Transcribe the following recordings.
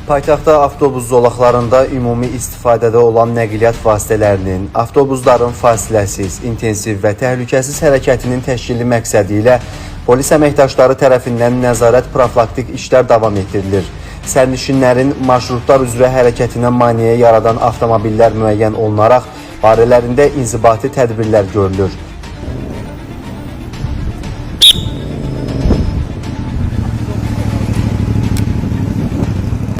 Paytaxtda avtobus zolaqlarında ümumi istifadədə olan nəqliyyat vasitələrinin, avtobusların fasiləsiz, intensiv və təhlükəsiz hərəkətinin təşkili məqsədi ilə polis əməkdaşları tərəfindən nəzarət profilaktik işlər davam etdirilir. Sərnişinlərin marşrutlar üzrə hərəkətinə maneə yaradan avtomobillər müəyyən olunaraq, barələrində inzibati tədbirlər görülür.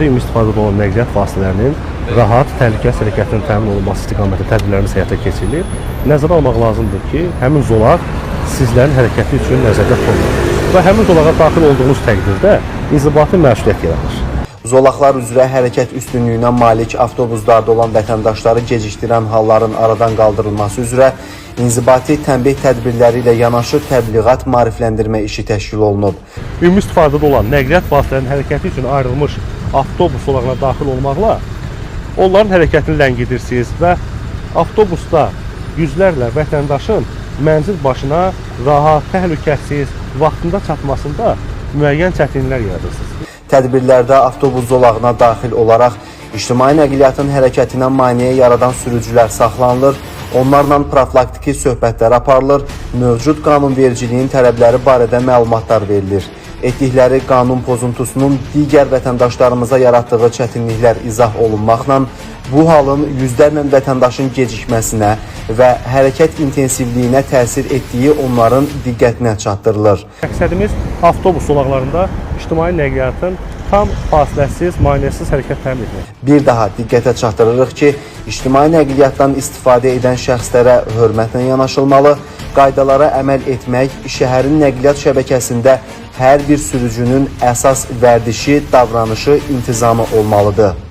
Ümumi istifadədə olan nəqliyyat vasitələrinin rahat, təhlükəsiz hərəkətinin təmin olunması istiqamətində tədbirlərimiz həyata keçirilir. Nəzərə almaq lazımdır ki, həmin zolaq sizlərin hərəkəti üçün nəzərdə tutulur və həmin zolağa daxil olduğunuz təqdirdə inzibati məsuliyyət yaranır. Zolaqlar üzrə hərəkət üstünlüyünə malik avtobuslarda olan vətəndaşları gecikdirən halların aradan qaldırılması üzrə inzibati tənbih tədbirləri ilə yanaşı təbliğat, maarifləndirmə işi təşkil olunub. Ümumi istifadədə olan nəqliyyat vasitələrinin hərəkəti üçün ayrılmış avtobus zolağına daxil olmaqla onların hərəkətini ləngidirsiniz və avtobusda yüzlərlə vətəndaşın mənzil başına rahat, təhlükəsiz, vaxtında çatmasında müəyyən çətinliklər yaradırsınız. Tədbirlərdə avtobus zolağına daxil olaraq ictimai nəqliyyatın hərəkətinə maneə yaradan sürücülər saxlanılır, onlarla profilaktiki söhbətlər aparılır, mövcud qanunvericiliyin tələbləri barədə məlumatlar verilir. Etdikləri qanun pozuntusunun digər vətəndaşlarımıza yaratdığı çətinliklər izah olunmaqla bu halın yüzlərlə vətəndaşın gecikməsinə və hərəkət intensivliyinə təsir etdiyi onların diqqətinə çatdırılır. Məqsədimiz avtobus zolaqlarında ictimai nəqliyyatın tam fasiləsiz, maneəsiz hərəkət təmin etmək. Bir daha diqqətə çatdırırıq ki, ictimai nəqliyyatdan istifadə edən şəxslərə hörmətlə yanaşılmalı, qaydalara əməl etmək şəhərin nəqliyyat şəbəkəsində hər bir sürücünün əsas vərdişi, davranışı, intizamı olmalıdır.